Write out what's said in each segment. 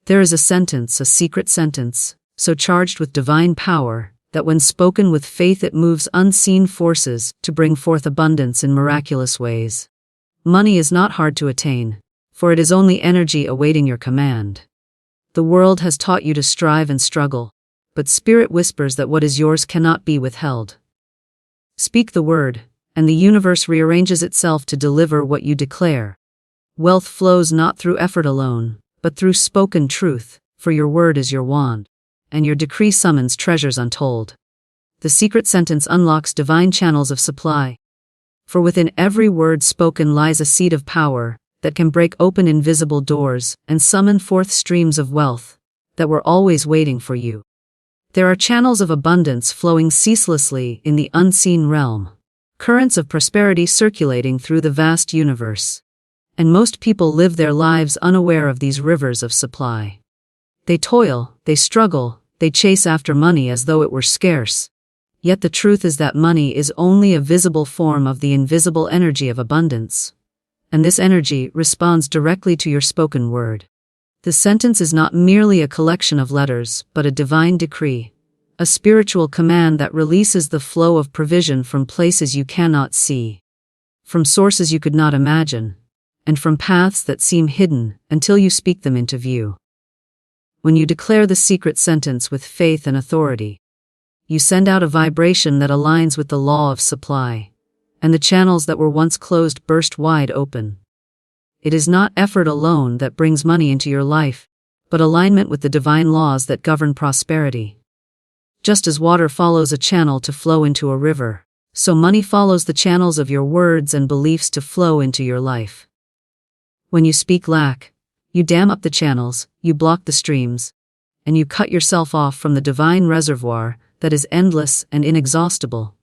There is a sentence, a secret sentence, so charged with divine power, that when spoken with faith it moves unseen forces to bring forth abundance in miraculous ways. Money is not hard to attain, for it is only energy awaiting your command. The world has taught you to strive and struggle, but Spirit whispers that what is yours cannot be withheld. Speak the word, and the universe rearranges itself to deliver what you declare. Wealth flows not through effort alone, but through spoken truth, for your word is your wand, and your decree summons treasures untold. The secret sentence unlocks divine channels of supply. For within every word spoken lies a seed of power that can break open invisible doors and summon forth streams of wealth that were always waiting for you. There are channels of abundance flowing ceaselessly in the unseen realm, currents of prosperity circulating through the vast universe. And most people live their lives unaware of these rivers of supply. They toil, they struggle, they chase after money as though it were scarce. Yet the truth is that money is only a visible form of the invisible energy of abundance. And this energy responds directly to your spoken word. The sentence is not merely a collection of letters, but a divine decree, a spiritual command that releases the flow of provision from places you cannot see, from sources you could not imagine, and from paths that seem hidden until you speak them into view. When you declare the secret sentence with faith and authority, you send out a vibration that aligns with the law of supply, and the channels that were once closed burst wide open. It is not effort alone that brings money into your life, but alignment with the divine laws that govern prosperity. Just as water follows a channel to flow into a river, so money follows the channels of your words and beliefs to flow into your life. When you speak lack, you dam up the channels, you block the streams, and you cut yourself off from the divine reservoir that is endless and inexhaustible.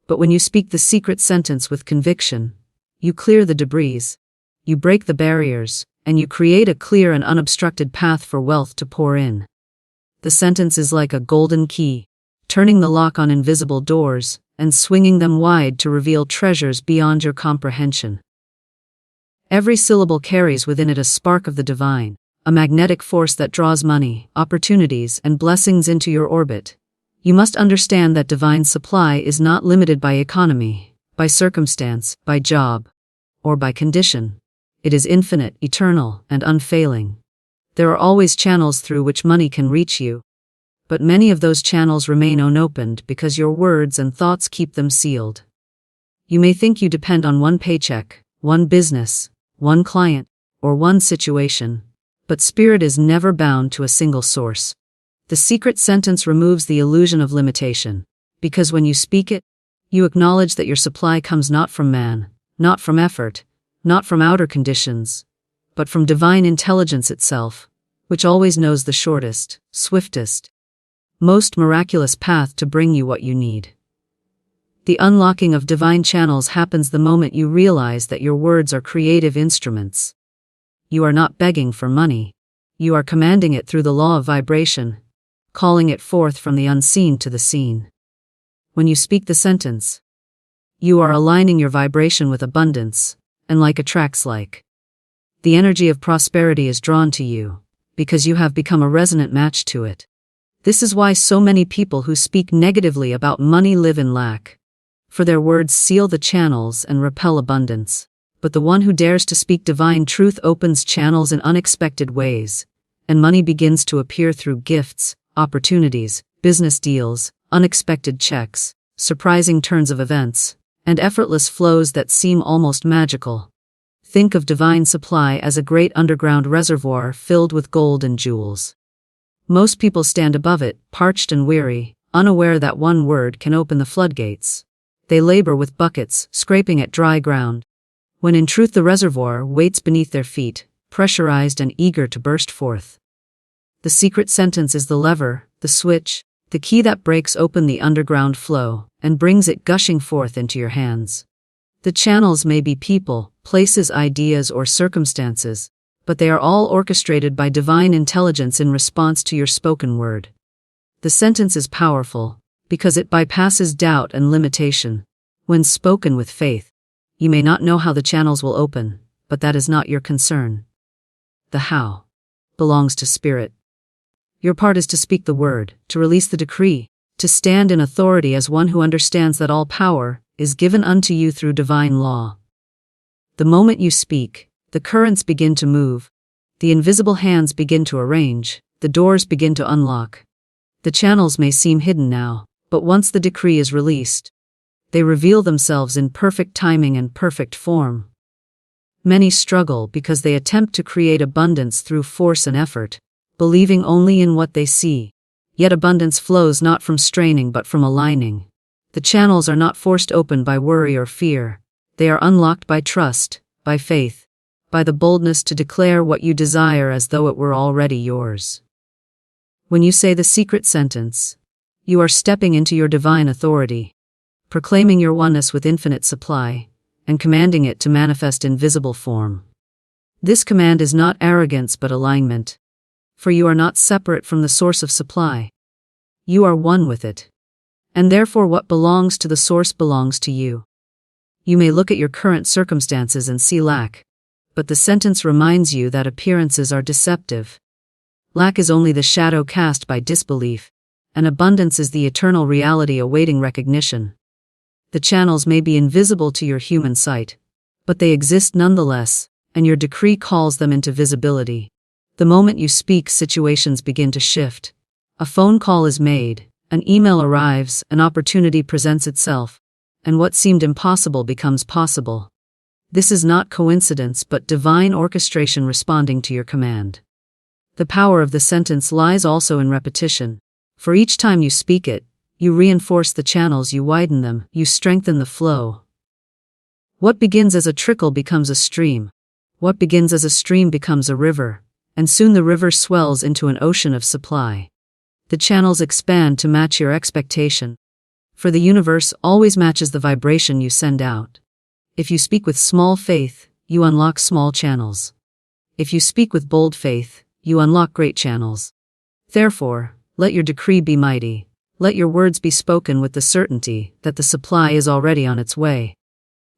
But when you speak the secret sentence with conviction, you clear the debris, you break the barriers, and you create a clear and unobstructed path for wealth to pour in. The sentence is like a golden key, turning the lock on invisible doors and swinging them wide to reveal treasures beyond your comprehension. Every syllable carries within it a spark of the divine, a magnetic force that draws money, opportunities, and blessings into your orbit. You must understand that divine supply is not limited by economy, by circumstance, by job, or by condition. It is infinite, eternal, and unfailing. There are always channels through which money can reach you, but many of those channels remain unopened because your words and thoughts keep them sealed. You may think you depend on one paycheck, one business, one client, or one situation, but spirit is never bound to a single source. The secret sentence removes the illusion of limitation, because when you speak it, you acknowledge that your supply comes not from man, not from effort, not from outer conditions, but from divine intelligence itself, which always knows the shortest, swiftest, most miraculous path to bring you what you need. The unlocking of divine channels happens the moment you realize that your words are creative instruments. You are not begging for money. You are commanding it through the law of vibration, calling it forth from the unseen to the seen. When you speak the sentence, you are aligning your vibration with abundance, and like attracts like. The energy of prosperity is drawn to you, because you have become a resonant match to it. This is why so many people who speak negatively about money live in lack. For their words seal the channels and repel abundance. But the one who dares to speak divine truth opens channels in unexpected ways, and money begins to appear through gifts, opportunities, business deals, unexpected checks, surprising turns of events, and effortless flows that seem almost magical. Think of divine supply as a great underground reservoir filled with gold and jewels. Most people stand above it, parched and weary, unaware that one word can open the floodgates. They labor with buckets, scraping at dry ground, when in truth the reservoir waits beneath their feet, pressurized and eager to burst forth. The secret sentence is the lever, the switch, the key that breaks open the underground flow and brings it gushing forth into your hands. The channels may be people, places, ideas, or circumstances, but they are all orchestrated by divine intelligence in response to your spoken word. The sentence is powerful because it bypasses doubt and limitation. When spoken with faith, you may not know how the channels will open, but that is not your concern. The how belongs to spirit. Your part is to speak the word, to release the decree, to stand in authority as one who understands that all power is given unto you through divine law. The moment you speak, the currents begin to move, the invisible hands begin to arrange, the doors begin to unlock. The channels may seem hidden now, but once the decree is released, they reveal themselves in perfect timing and perfect form. Many struggle because they attempt to create abundance through force and effort, believing only in what they see. Yet abundance flows not from straining but from aligning. The channels are not forced open by worry or fear. They are unlocked by trust, by faith, by the boldness to declare what you desire as though it were already yours. When you say the secret sentence, you are stepping into your divine authority, proclaiming your oneness with infinite supply, and commanding it to manifest in visible form. This command is not arrogance but alignment, for you are not separate from the source of supply. You are one with it, and therefore what belongs to the source belongs to you. You may look at your current circumstances and see lack, but the sentence reminds you that appearances are deceptive. Lack is only the shadow cast by disbelief, and abundance is the eternal reality awaiting recognition. The channels may be invisible to your human sight, but they exist nonetheless, and your decree calls them into visibility. The moment you speak, situations begin to shift. A phone call is made, an email arrives, an opportunity presents itself, and what seemed impossible becomes possible. This is not coincidence but divine orchestration responding to your command. The power of the sentence lies also in repetition. For each time you speak it, you reinforce the channels, you widen them, you strengthen the flow. What begins as a trickle becomes a stream. What begins as a stream becomes a river, and soon the river swells into an ocean of supply. The channels expand to match your expectation, for the universe always matches the vibration you send out. If you speak with small faith, you unlock small channels. If you speak with bold faith, you unlock great channels. Therefore, let your decree be mighty. Let your words be spoken with the certainty that the supply is already on its way.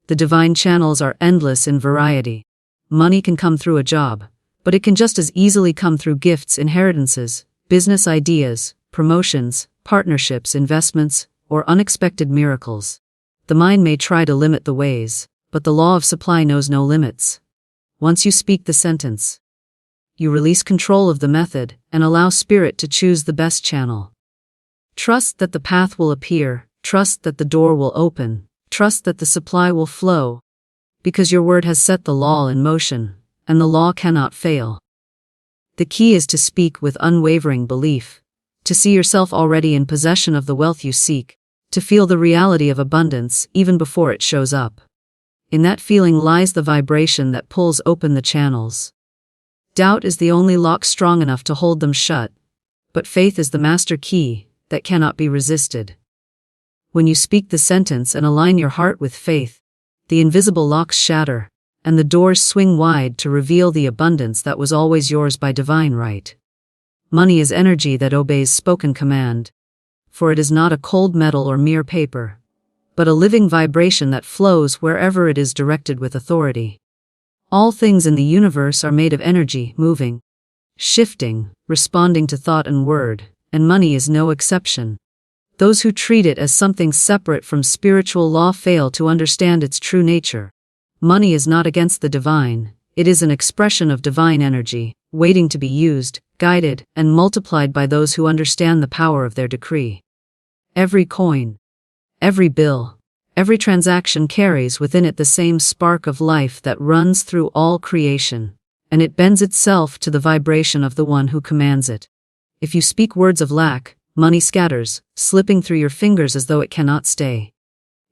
The divine channels are endless in variety. Money can come through a job, but it can just as easily come through gifts, inheritances, business ideas, promotions, partnerships, investments, or unexpected miracles. The mind may try to limit the ways, but the law of supply knows no limits. Once you speak the sentence, you release control of the method and allow spirit to choose the best channel. Trust that the path will appear, trust that the door will open, trust that the supply will flow, because your word has set the law in motion, and the law cannot fail. The key is to speak with unwavering belief, to see yourself already in possession of the wealth you seek, to feel the reality of abundance even before it shows up. In that feeling lies the vibration that pulls open the channels. Doubt is the only lock strong enough to hold them shut, but faith is the master key that cannot be resisted. When you speak the sentence and align your heart with faith, the invisible locks shatter, and the doors swing wide to reveal the abundance that was always yours by divine right. Money is energy that obeys spoken command, for it is not a cold metal or mere paper, but a living vibration that flows wherever it is directed with authority. All things in the universe are made of energy, moving, shifting, responding to thought and word, and money is no exception. Those who treat it as something separate from spiritual law fail to understand its true nature. Money is not against the divine, it is an expression of divine energy, waiting to be used, guided, and multiplied by those who understand the power of their decree. Every coin, every bill, every transaction carries within it the same spark of life that runs through all creation, and it bends itself to the vibration of the one who commands it. If you speak words of lack, money scatters, slipping through your fingers as though it cannot stay.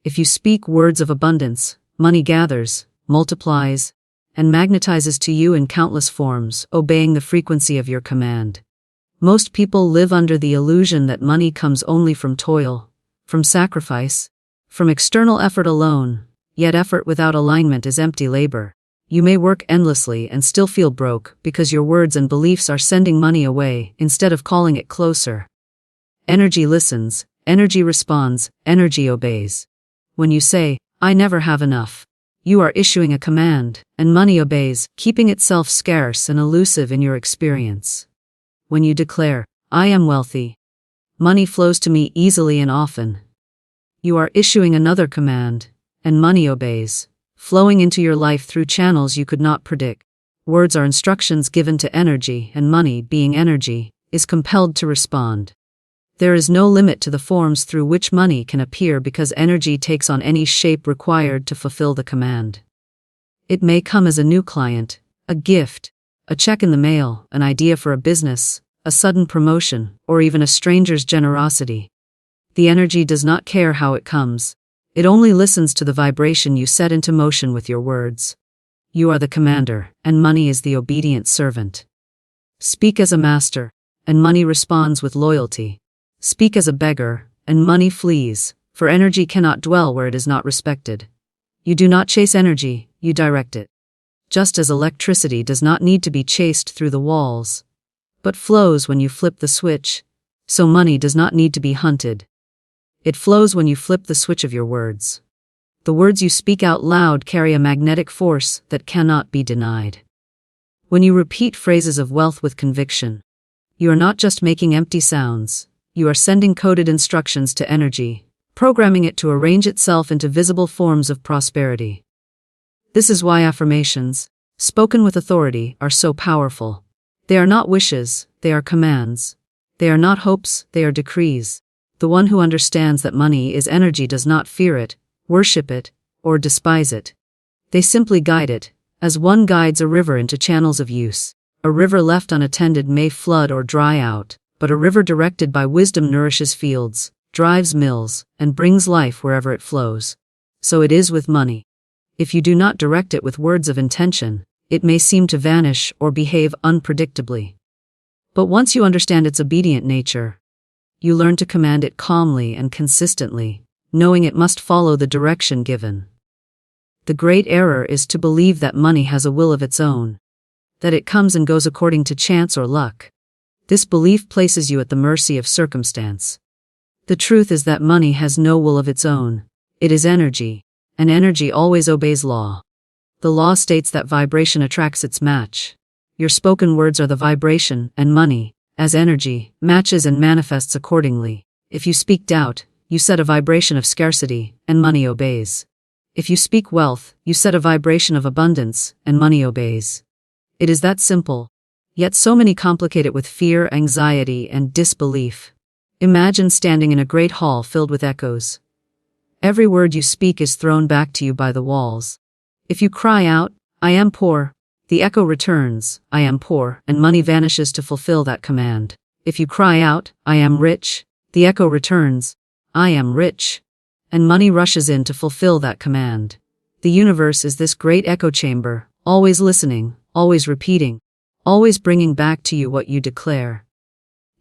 If you speak words of abundance, money gathers, multiplies, and magnetizes to you in countless forms, obeying the frequency of your command. Most people live under the illusion that money comes only from toil, from sacrifice, from external effort alone, yet effort without alignment is empty labor. You may work endlessly and still feel broke because your words and beliefs are sending money away instead of calling it closer. Energy listens, energy responds, energy obeys. When you say, "I never have enough," You are issuing a command, and money obeys, keeping itself scarce and elusive in your experience. When you declare, "I am wealthy," money flows to me easily and often. You are issuing another command, and money obeys, flowing into your life through channels you could not predict. Words are instructions given to energy, and money, being energy, is compelled to respond. There is no limit to the forms through which money can appear because energy takes on any shape required to fulfill the command. It may come as a new client, a gift, a check in the mail, an idea for a business, a sudden promotion, or even a stranger's generosity. The energy does not care how it comes. It only listens to the vibration you set into motion with your words. You are the commander, and money is the obedient servant. Speak as a master, and money responds with loyalty. Speak as a beggar, and money flees, for energy cannot dwell where it is not respected. You do not chase energy, you direct it. Just as electricity does not need to be chased through the walls, but flows when you flip the switch, so money does not need to be hunted. It flows when you flip the switch of your words. The words you speak out loud carry a magnetic force that cannot be denied. When you repeat phrases of wealth with conviction, you are not just making empty sounds. You are sending coded instructions to energy, programming it to arrange itself into visible forms of prosperity. This is why affirmations, spoken with authority, are so powerful. They are not wishes, they are commands. They are not hopes, they are decrees. The one who understands that money is energy does not fear it, worship it, or despise it. They simply guide it, as one guides a river into channels of use. A river left unattended may flood or dry out, but a river directed by wisdom nourishes fields, drives mills, and brings life wherever it flows. So it is with money. If you do not direct it with words of intention, it may seem to vanish or behave unpredictably. But once you understand its obedient nature, you learn to command it calmly and consistently, knowing it must follow the direction given. The great error is to believe that money has a will of its own, that it comes and goes according to chance or luck. This belief places you at the mercy of circumstance. The truth is that money has no will of its own. It is energy, and energy always obeys law. The law states that vibration attracts its match. Your spoken words are the vibration, and money, as energy, matches and manifests accordingly. If you speak doubt, you set a vibration of scarcity, and money obeys. If you speak wealth, you set a vibration of abundance, and money obeys. It is that simple. Yet so many complicate it with fear, anxiety, and disbelief. Imagine standing in a great hall filled with echoes. Every word you speak is thrown back to you by the walls. If you cry out, "I am poor," the echo returns, "I am poor," and money vanishes to fulfill that command. If you cry out, "I am rich," the echo returns, "I am rich," and money rushes in to fulfill that command. The universe is this great echo chamber, always listening, always repeating, always bringing back to you what you declare.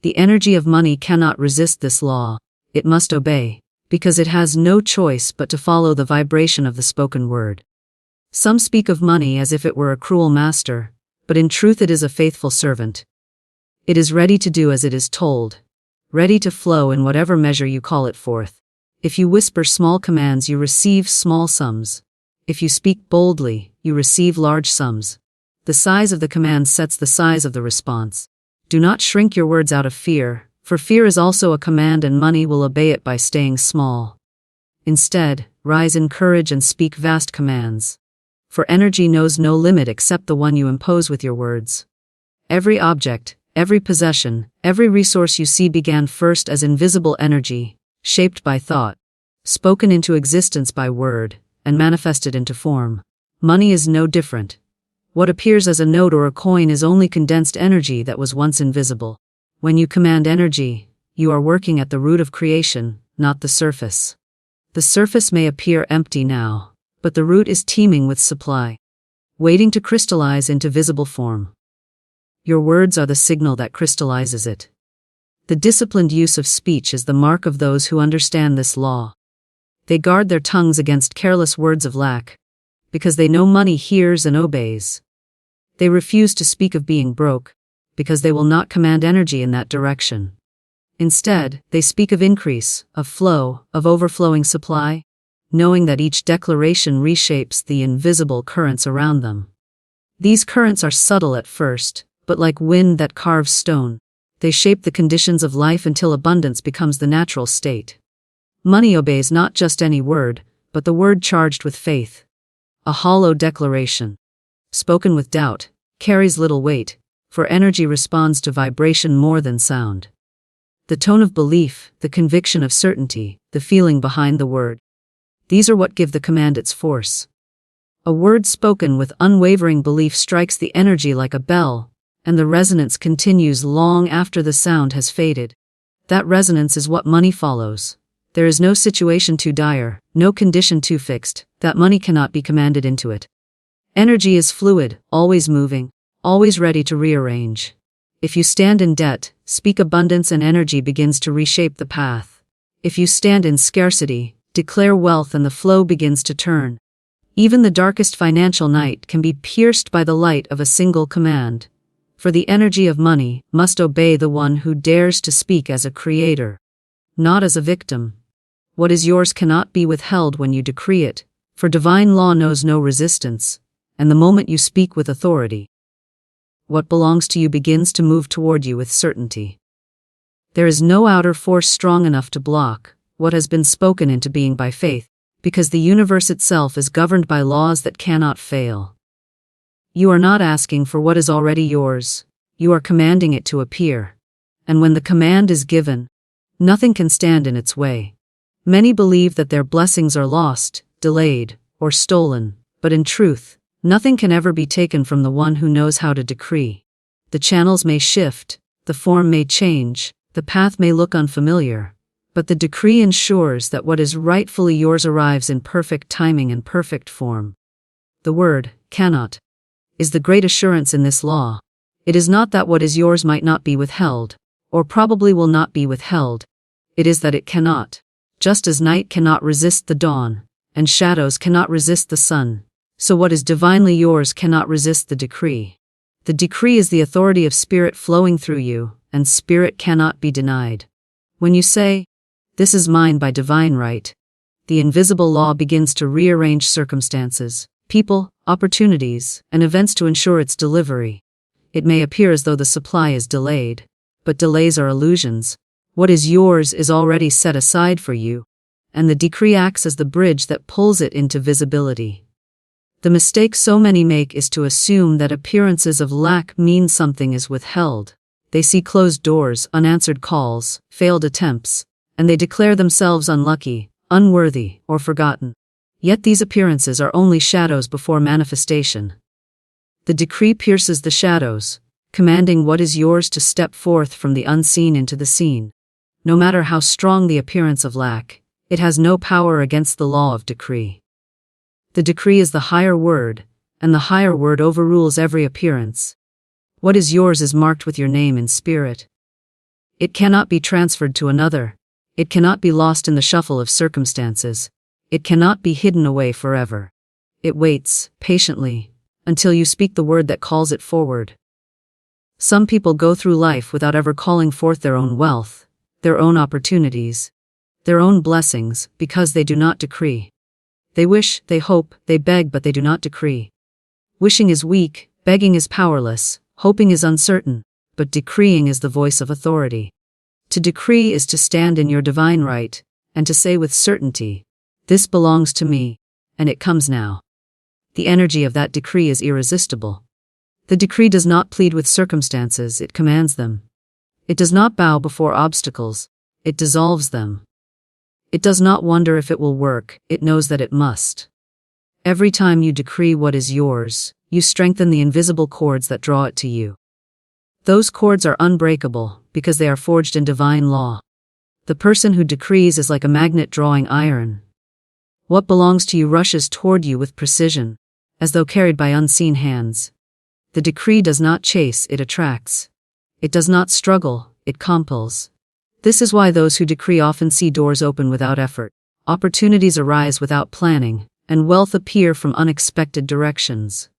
The energy of money cannot resist this law. It must obey, because it has no choice but to follow the vibration of the spoken word. Some speak of money as if it were a cruel master, but in truth it is a faithful servant. It is ready to do as it is told, ready to flow in whatever measure you call it forth. If you whisper small commands, you receive small sums. If you speak boldly, you receive large sums. The size of the command sets the size of the response. Do not shrink your words out of fear, for fear is also a command and money will obey it by staying small. Instead, rise in courage and speak vast commands. For energy knows no limit except the one you impose with your words. Every object, every possession, every resource you see began first as invisible energy, shaped by thought, spoken into existence by word, and manifested into form. Money is no different. What appears as a note or a coin is only condensed energy that was once invisible. When you command energy, you are working at the root of creation, not the surface. The surface may appear empty now, but the root is teeming with supply, waiting to crystallize into visible form. Your words are the signal that crystallizes it. The disciplined use of speech is the mark of those who understand this law. They guard their tongues against careless words of lack, because they know money hears and obeys. They refuse to speak of being broke, because they will not command energy in that direction. Instead, they speak of increase, of flow, of overflowing supply. knowing that each declaration reshapes the invisible currents around them. These currents are subtle at first, but like wind that carves stone, they shape the conditions of life until abundance becomes the natural state. Money obeys not just any word, but the word charged with faith. A hollow declaration, spoken with doubt, carries little weight, for energy responds to vibration more than sound. The tone of belief, the conviction of certainty, the feeling behind the word. These are what give the command its force. A word spoken with unwavering belief strikes the energy like a bell, and the resonance continues long after the sound has faded. That resonance is what money follows. There is no situation too dire, no condition too fixed, that money cannot be commanded into it. Energy is fluid, always moving, always ready to rearrange. If you stand in debt, speak abundance and energy begins to reshape the path. If you stand in scarcity, declare wealth and the flow begins to turn. Even the darkest financial night can be pierced by the light of a single command. For the energy of money must obey the one who dares to speak as a creator, not as a victim. What is yours cannot be withheld when you decree it, for divine law knows no resistance, and the moment you speak with authority, what belongs to you begins to move toward you with certainty. There is no outer force strong enough to block what has been spoken into being by faith, because the universe itself is governed by laws that cannot fail. You are not asking for what is already yours, you are commanding it to appear. And when the command is given, nothing can stand in its way. Many believe that their blessings are lost, delayed, or stolen, but in truth, nothing can ever be taken from the one who knows how to decree. The channels may shift, the form may change, the path may look unfamiliar, but the decree ensures that what is rightfully yours arrives in perfect timing and perfect form. The word, cannot, is the great assurance in this law. It is not that what is yours might not be withheld, or probably will not be withheld. It is that it cannot. Just as night cannot resist the dawn, and shadows cannot resist the sun, so what is divinely yours cannot resist the decree. The decree is the authority of spirit flowing through you, and spirit cannot be denied. When you say, "This is mine by divine right," the invisible law begins to rearrange circumstances, people, opportunities, and events to ensure its delivery. It may appear as though the supply is delayed, but delays are illusions. What is yours is already set aside for you, and the decree acts as the bridge that pulls it into visibility. The mistake so many make is to assume that appearances of lack mean something is withheld. They see closed doors, unanswered calls, failed attempts, and they declare themselves unlucky, unworthy, or forgotten. Yet these appearances are only shadows before manifestation. The decree pierces the shadows, commanding what is yours to step forth from the unseen into the seen. No matter how strong the appearance of lack, it has no power against the law of decree. The decree is the higher word, and the higher word overrules every appearance. What is yours is marked with your name in spirit. It cannot be transferred to another. It cannot be lost in the shuffle of circumstances. It cannot be hidden away forever. It waits, patiently, until you speak the word that calls it forward. Some people go through life without ever calling forth their own wealth, their own opportunities, their own blessings, because they do not decree. They wish, they hope, they beg, but they do not decree. Wishing is weak, begging is powerless, hoping is uncertain, but decreeing is the voice of authority. To decree is to stand in your divine right, and to say with certainty, "This belongs to me, and it comes now." The energy of that decree is irresistible. The decree does not plead with circumstances, it commands them. It does not bow before obstacles, it dissolves them. It does not wonder if it will work, it knows that it must. Every time you decree what is yours, you strengthen the invisible cords that draw it to you. Those cords are unbreakable, because they are forged in divine law. The person who decrees is like a magnet drawing iron. What belongs to you rushes toward you with precision, as though carried by unseen hands. The decree does not chase, it attracts. It does not struggle, it compels. This is why those who decree often see doors open without effort, opportunities arise without planning, and wealth appear from unexpected directions.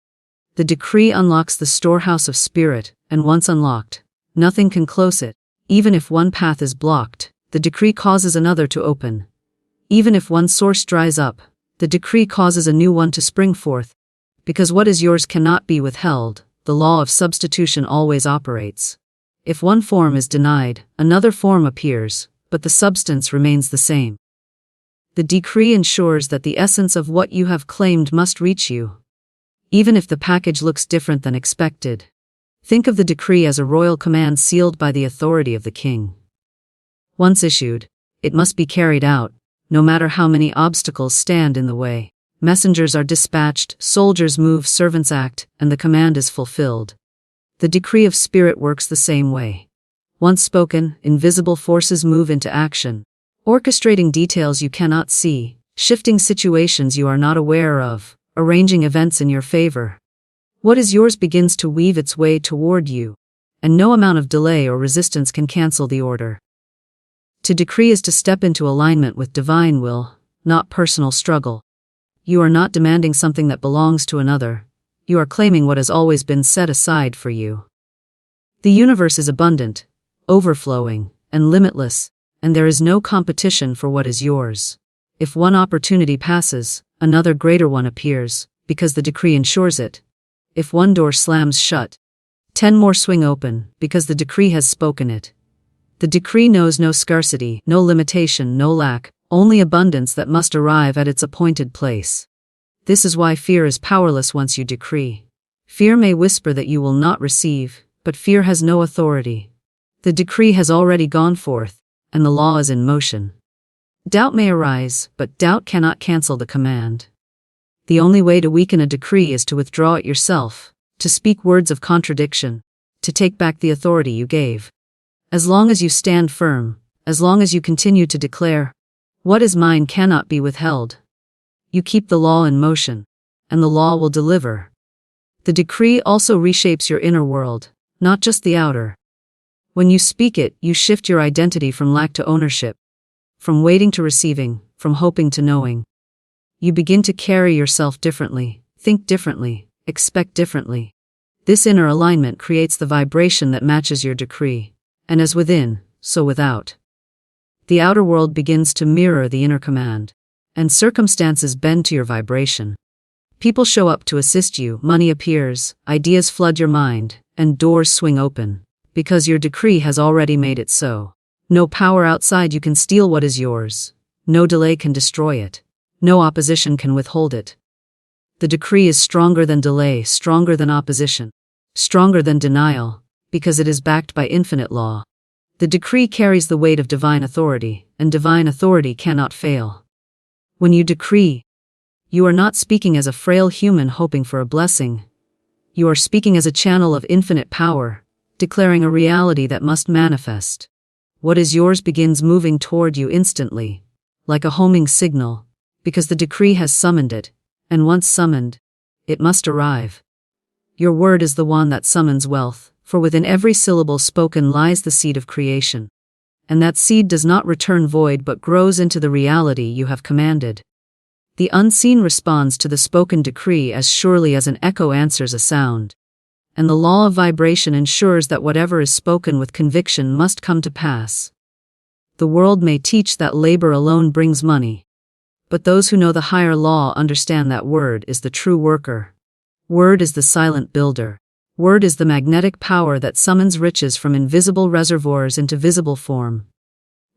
The decree unlocks the storehouse of spirit, and once unlocked, nothing can close it. Even if one path is blocked, the decree causes another to open. Even if one source dries up, the decree causes a new one to spring forth. Because what is yours cannot be withheld, the law of substitution always operates. If one form is denied, another form appears, but the substance remains the same. The decree ensures that the essence of what you have claimed must reach you, even if the package looks different than expected. Think of the decree as a royal command sealed by the authority of the king. Once issued, it must be carried out, no matter how many obstacles stand in the way. Messengers are dispatched, soldiers move, servants act, and the command is fulfilled. The decree of spirit works the same way. Once spoken, invisible forces move into action, orchestrating details you cannot see, shifting situations you are not aware of, arranging events in your favor. What is yours begins to weave its way toward you, and no amount of delay or resistance can cancel the order. To decree is to step into alignment with divine will, not personal struggle. You are not demanding something that belongs to another. You are claiming what has always been set aside for you. The universe is abundant, overflowing, and limitless, and there is no competition for what is yours. If one opportunity passes, another greater one appears, because the decree ensures it. If one door slams shut, 10 more swing open, because the decree has spoken it. The decree knows no scarcity, no limitation, no lack, only abundance that must arrive at its appointed place. This is why fear is powerless once you decree. Fear may whisper that you will not receive, but fear has no authority. The decree has already gone forth, and the law is in motion. Doubt may arise, but doubt cannot cancel the command. The only way to weaken a decree is to withdraw it yourself, to speak words of contradiction, to take back the authority you gave. As long as you stand firm, as long as you continue to declare, "What is mine cannot be withheld," you keep the law in motion, and the law will deliver. The decree also reshapes your inner world, not just the outer. When you speak it, you shift your identity from lack to ownership, from waiting to receiving, from hoping to knowing. You begin to carry yourself differently, think differently, expect differently. This inner alignment creates the vibration that matches your decree, and as within, so without. The outer world begins to mirror the inner command, and circumstances bend to your vibration. People show up to assist you, money appears, ideas flood your mind, and doors swing open, because your decree has already made it so. No power outside you can steal what is yours. No delay can destroy it. No opposition can withhold it. The decree is stronger than delay, stronger than opposition, stronger than denial, because it is backed by infinite law. The decree carries the weight of divine authority, and divine authority cannot fail. When you decree, you are not speaking as a frail human hoping for a blessing. You are speaking as a channel of infinite power, declaring a reality that must manifest. What is yours begins moving toward you instantly, like a homing signal, because the decree has summoned it, and once summoned, it must arrive. Your word is the one that summons wealth, for within every syllable spoken lies the seed of creation. And that seed does not return void but grows into the reality you have commanded. The unseen responds to the spoken decree as surely as an echo answers a sound. And the law of vibration ensures that whatever is spoken with conviction must come to pass. The world may teach that labor alone brings money, but those who know the higher law understand that word is the true worker. Word is the silent builder. Word is the magnetic power that summons riches from invisible reservoirs into visible form.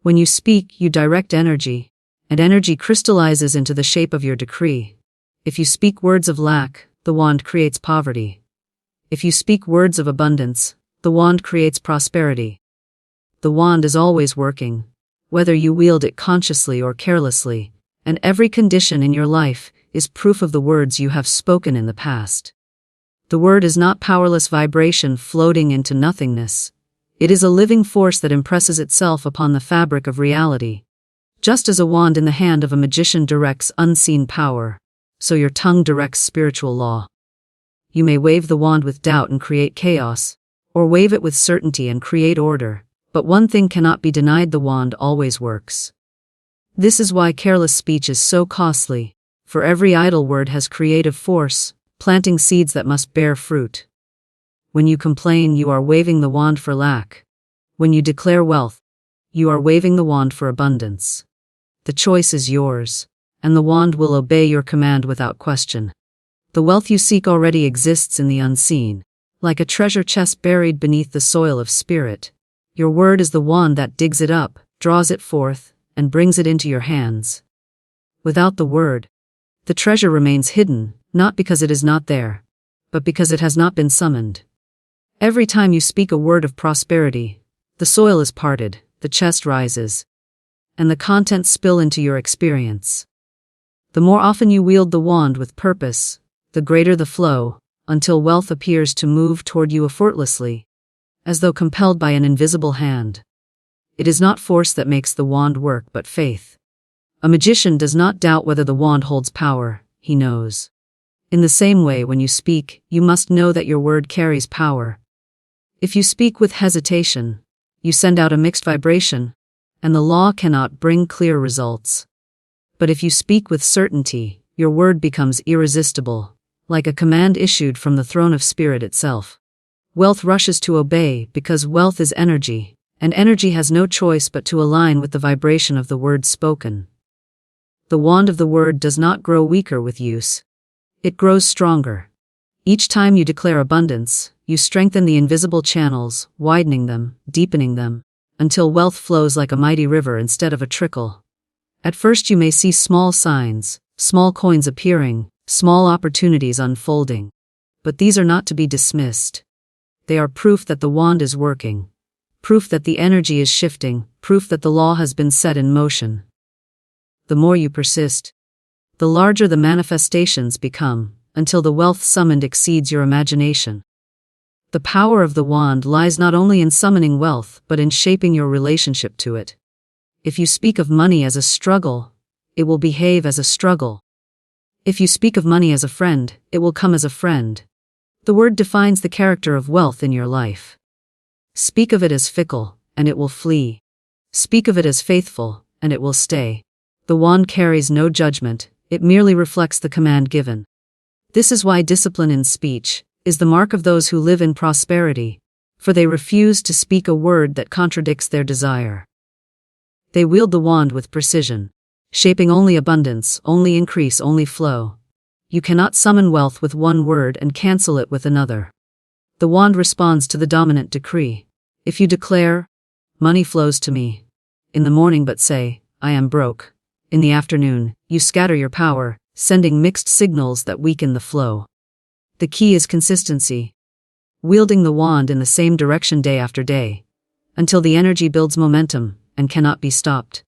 When you speak, you direct energy, and energy crystallizes into the shape of your decree. If you speak words of lack, the wand creates poverty. If you speak words of abundance, the wand creates prosperity. The wand is always working, whether you wield it consciously or carelessly, and every condition in your life is proof of the words you have spoken in the past. The word is not powerless vibration floating into nothingness. It is a living force that impresses itself upon the fabric of reality. Just as a wand in the hand of a magician directs unseen power, so your tongue directs spiritual law. You may wave the wand with doubt and create chaos, or wave it with certainty and create order, but one thing cannot be denied: the wand always works. This is why careless speech is so costly, for every idle word has creative force, planting seeds that must bear fruit. When you complain, you are waving the wand for lack. When you declare wealth, you are waving the wand for abundance. The choice is yours, and the wand will obey your command without question. The wealth you seek already exists in the unseen, like a treasure chest buried beneath the soil of spirit. Your word is the wand that digs it up, draws it forth, and brings it into your hands. Without the word, the treasure remains hidden, not because it is not there, but because it has not been summoned. Every time you speak a word of prosperity, the soil is parted, the chest rises, and the contents spill into your experience. The more often you wield the wand with purpose, the greater the flow, until wealth appears to move toward you effortlessly, as though compelled by an invisible hand. It is not force that makes the wand work, but faith. A magician does not doubt whether the wand holds power, he knows. In the same way, when you speak, you must know that your word carries power. If you speak with hesitation, you send out a mixed vibration, and the law cannot bring clear results. But if you speak with certainty, your word becomes irresistible, like a command issued from the throne of spirit itself. Wealth rushes to obey because wealth is energy, and energy has no choice but to align with the vibration of the word spoken. The wand of the word does not grow weaker with use. It grows stronger. Each time you declare abundance, you strengthen the invisible channels, widening them, deepening them, until wealth flows like a mighty river instead of a trickle. At first you may see small signs, small coins appearing, small opportunities unfolding. But these are not to be dismissed. They are proof that the wand is working. Proof that the energy is shifting, proof that the law has been set in motion. The more you persist, the larger the manifestations become, until the wealth summoned exceeds your imagination. The power of the wand lies not only in summoning wealth, but in shaping your relationship to it. If you speak of money as a struggle, it will behave as a struggle. If you speak of money as a friend, it will come as a friend. The word defines the character of wealth in your life. Speak of it as fickle, and it will flee. Speak of it as faithful, and it will stay. The wand carries no judgment, it merely reflects the command given. This is why discipline in speech is the mark of those who live in prosperity, for they refuse to speak a word that contradicts their desire. They wield the wand with precision, shaping only abundance, only increase, only flow. You cannot summon wealth with one word and cancel it with another. The wand responds to the dominant decree. If you declare, "Money flows to me," in the morning but say, "I am broke," in the afternoon, you scatter your power, sending mixed signals that weaken the flow. The key is consistency. Wielding the wand in the same direction day after day, until the energy builds momentum and cannot be stopped.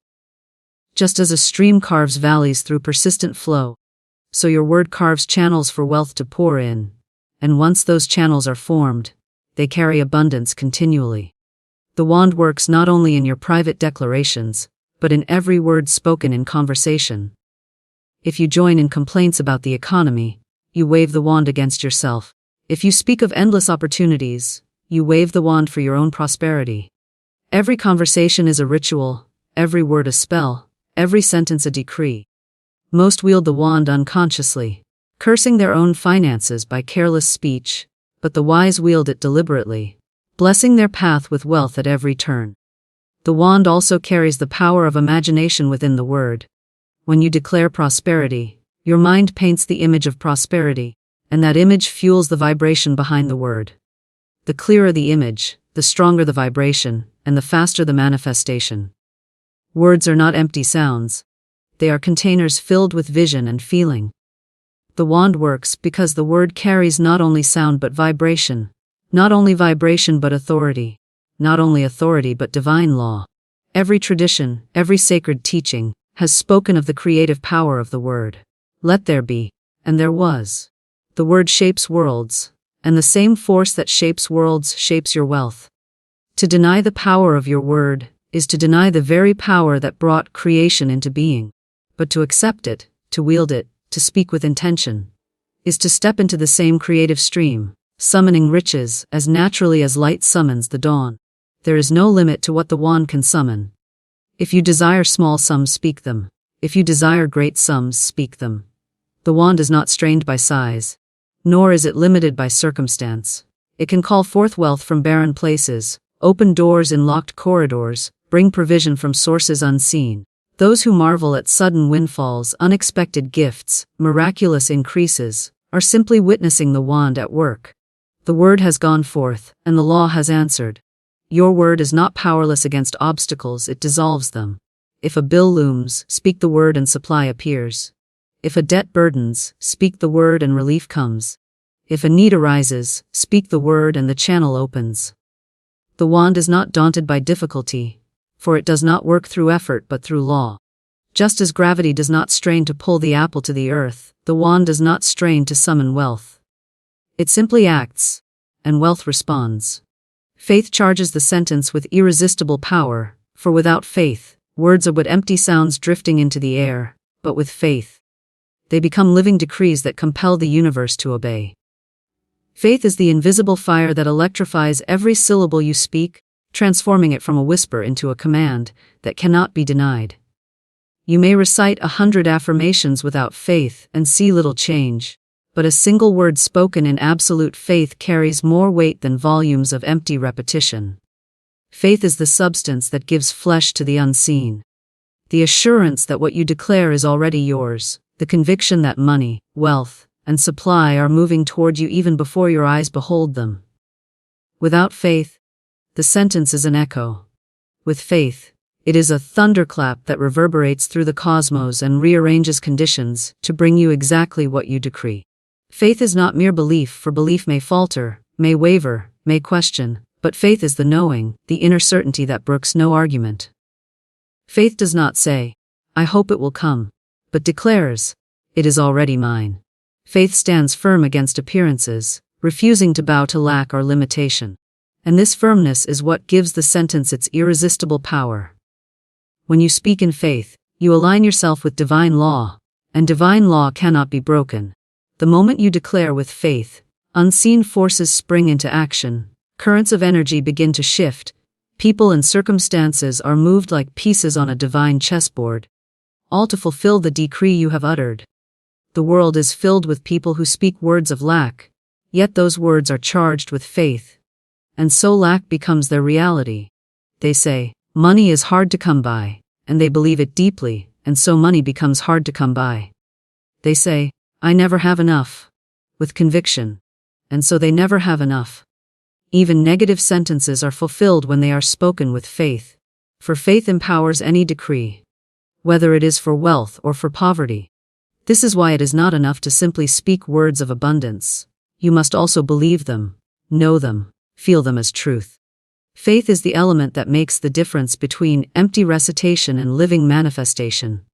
Just as a stream carves valleys through persistent flow, so your word carves channels for wealth to pour in, and once those channels are formed, they carry abundance continually. The wand works not only in your private declarations, but in every word spoken in conversation. If you join in complaints about the economy, you wave the wand against yourself. If you speak of endless opportunities, you wave the wand for your own prosperity. Every conversation is a ritual, every word a spell, every sentence a decree. Most wield the wand unconsciously, cursing their own finances by careless speech, but the wise wield it deliberately, blessing their path with wealth at every turn. The wand also carries the power of imagination within the word. When you declare prosperity, your mind paints the image of prosperity, and that image fuels the vibration behind the word. The clearer the image, the stronger the vibration, and the faster the manifestation. Words are not empty sounds. They are containers filled with vision and feeling. The wand works because the word carries not only sound but vibration, not only vibration but authority, not only authority but divine law. Every tradition, every sacred teaching, has spoken of the creative power of the word. Let there be, and there was. The word shapes worlds, and the same force that shapes worlds shapes your wealth. To deny the power of your word is to deny the very power that brought creation into being. But to accept it, to wield it, to speak with intention, is to step into the same creative stream, summoning riches as naturally as light summons the dawn. There is no limit to what the wand can summon. If you desire small sums, speak them. If you desire great sums, speak them. The wand is not strained by size, nor is it limited by circumstance. It can call forth wealth from barren places, open doors in locked corridors, bring provision from sources unseen. Those who marvel at sudden windfalls, unexpected gifts, miraculous increases, are simply witnessing the wand at work. The word has gone forth, and the law has answered. Your word is not powerless against obstacles, it dissolves them. If a bill looms, speak the word and supply appears. If a debt burdens, speak the word and relief comes. If a need arises, speak the word and the channel opens. The wand is not daunted by difficulty, for it does not work through effort but through law. Just as gravity does not strain to pull the apple to the earth, the wand does not strain to summon wealth. It simply acts, and wealth responds. Faith charges the sentence with irresistible power, for without faith, words are but empty sounds drifting into the air, but with faith, they become living decrees that compel the universe to obey. Faith is the invisible fire that electrifies every syllable you speak, transforming it from a whisper into a command that cannot be denied. You may recite 100 affirmations without faith and see little change, but a single word spoken in absolute faith carries more weight than volumes of empty repetition. Faith is the substance that gives flesh to the unseen. The assurance that what you declare is already yours, the conviction that money, wealth, and supply are moving toward you even before your eyes behold them. Without faith, the sentence is an echo. With faith, it is a thunderclap that reverberates through the cosmos and rearranges conditions to bring you exactly what you decree. Faith is not mere belief, for belief may falter, may waver, may question, but faith is the knowing, the inner certainty that brooks no argument. Faith does not say, "I hope it will come," but declares, "It is already mine." Faith stands firm against appearances, refusing to bow to lack or limitation. And this firmness is what gives the sentence its irresistible power. When you speak in faith, you align yourself with divine law, and divine law cannot be broken. The moment you declare with faith, unseen forces spring into action, currents of energy begin to shift, people and circumstances are moved like pieces on a divine chessboard, all to fulfill the decree you have uttered. The world is filled with people who speak words of lack, yet those words are charged with faith. And so lack becomes their reality. They say, money is hard to come by, and they believe it deeply, and so money becomes hard to come by. They say, I never have enough, with conviction, and so they never have enough. Even negative sentences are fulfilled when they are spoken with faith, for faith empowers any decree, whether it is for wealth or for poverty. This is why it is not enough to simply speak words of abundance. You must also believe them, know them, feel them as truth. Faith is the element that makes the difference between empty recitation and living manifestation.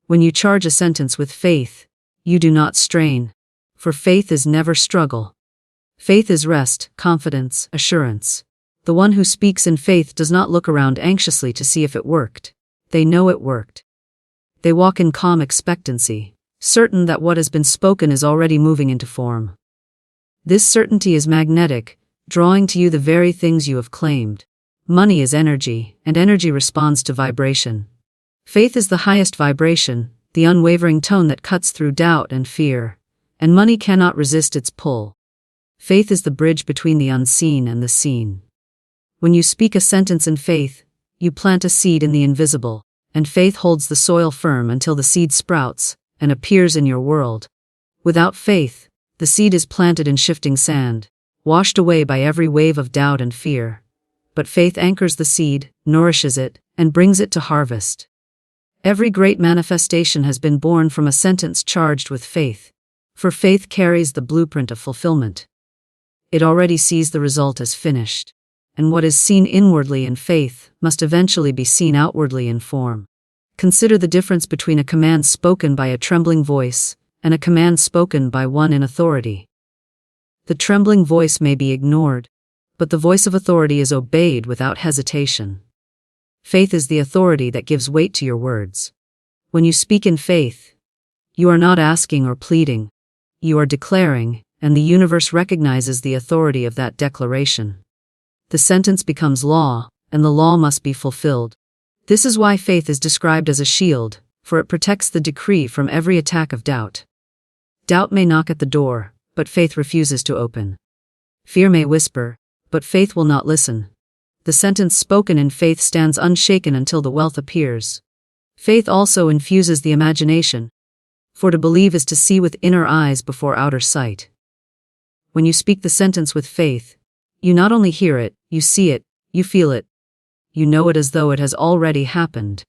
When you charge a sentence with faith, you do not strain, for faith is never struggle. Faith is rest, confidence, assurance. The one who speaks in faith does not look around anxiously to see if it worked. They know it worked. They walk in calm expectancy, certain that what has been spoken is already moving into form. This certainty is magnetic, drawing to you the very things you have claimed. Money is energy, and energy responds to vibration. Faith is the highest vibration, the unwavering tone that cuts through doubt and fear, and money cannot resist its pull. Faith is the bridge between the unseen and the seen. When you speak a sentence in faith, you plant a seed in the invisible, and faith holds the soil firm until the seed sprouts and appears in your world. Without faith, the seed is planted in shifting sand, washed away by every wave of doubt and fear. But faith anchors the seed, nourishes it, and brings it to harvest. Every great manifestation has been born from a sentence charged with faith, for faith carries the blueprint of fulfillment. It already sees the result as finished, and what is seen inwardly in faith must eventually be seen outwardly in form. Consider the difference between a command spoken by a trembling voice and a command spoken by one in authority. The trembling voice may be ignored, but the voice of authority is obeyed without hesitation. Faith is the authority that gives weight to your words. When you speak in faith, you are not asking or pleading, you are declaring, and the universe recognizes the authority of that declaration. The sentence becomes law, and the law must be fulfilled. This is why faith is described as a shield, for it protects the decree from every attack of doubt. Doubt may knock at the door, but faith refuses to open. Fear may whisper, but faith will not listen. The sentence spoken in faith stands unshaken until the wealth appears. Faith also infuses the imagination, for to believe is to see with inner eyes before outer sight. When you speak the sentence with faith, you not only hear it, you see it, you feel it, you know it as though it has already happened.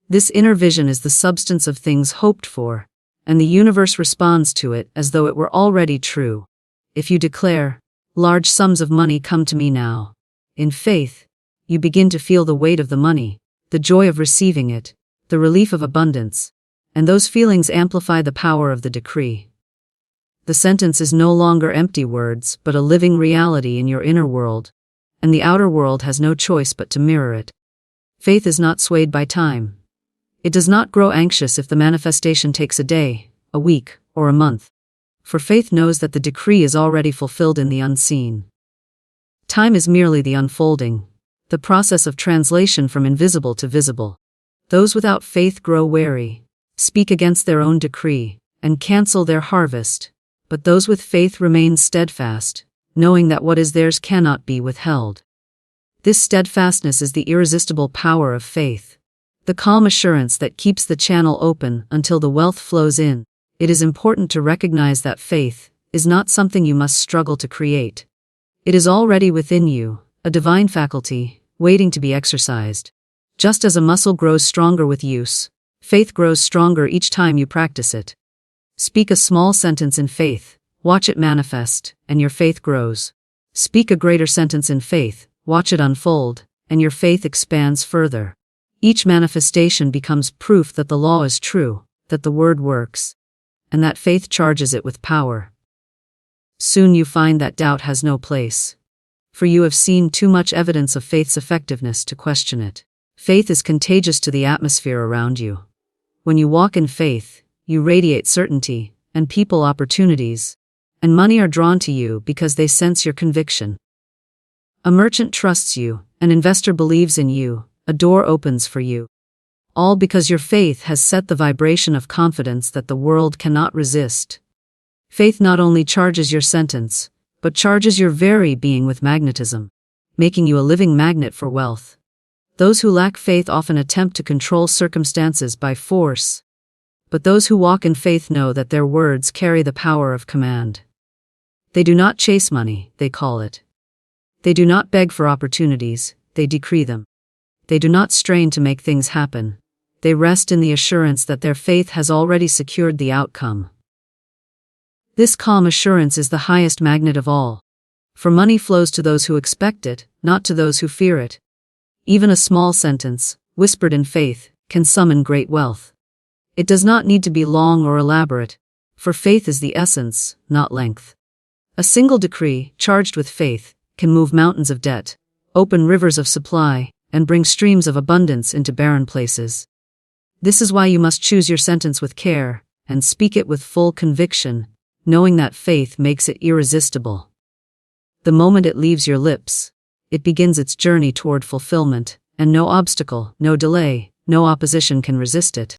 This inner vision is the substance of things hoped for, and the universe responds to it as though it were already true. If you declare, "Large sums of money come to me now," in faith, you begin to feel the weight of the money, the joy of receiving it, the relief of abundance, and those feelings amplify the power of the decree. The sentence is no longer empty words but a living reality in your inner world, and the outer world has no choice but to mirror it. Faith is not swayed by time. It does not grow anxious if the manifestation takes a day, a week, or a month, for faith knows that the decree is already fulfilled in the unseen. Time is merely the unfolding, the process of translation from invisible to visible. Those without faith grow wary, speak against their own decree, and cancel their harvest, but those with faith remain steadfast, knowing that what is theirs cannot be withheld. This steadfastness is the irresistible power of faith, the calm assurance that keeps the channel open until the wealth flows in. It is important to recognize that faith is not something you must struggle to create. It is already within you, a divine faculty, waiting to be exercised. Just as a muscle grows stronger with use, faith grows stronger each time you practice it. Speak a small sentence in faith, watch it manifest, and your faith grows. Speak a greater sentence in faith, watch it unfold, and your faith expands further. Each manifestation becomes proof that the law is true, that the word works, and that faith charges it with power. Soon you find that doubt has no place, for you have seen too much evidence of faith's effectiveness to question it. Faith is contagious to the atmosphere around you. When you walk in faith, you radiate certainty, and people opportunities, and money are drawn to you because they sense your conviction. A merchant trusts you, an investor believes in you, a door opens for you. All because your faith has set the vibration of confidence that the world cannot resist. Faith not only charges your sentence, but charges your very being with magnetism, making you a living magnet for wealth. Those who lack faith often attempt to control circumstances by force, but those who walk in faith know that their words carry the power of command. They do not chase money, they call it. They do not beg for opportunities, they decree them. They do not strain to make things happen. They rest in the assurance that their faith has already secured the outcome. This calm assurance is the highest magnet of all, for money flows to those who expect it, not to those who fear it. Even a small sentence, whispered in faith, can summon great wealth. It does not need to be long or elaborate, for faith is the essence, not length. A single decree, charged with faith, can move mountains of debt, open rivers of supply, and bring streams of abundance into barren places. This is why you must choose your sentence with care, and speak it with full conviction, knowing that faith makes it irresistible. The moment it leaves your lips, it begins its journey toward fulfillment, and no obstacle, no delay, no opposition can resist it.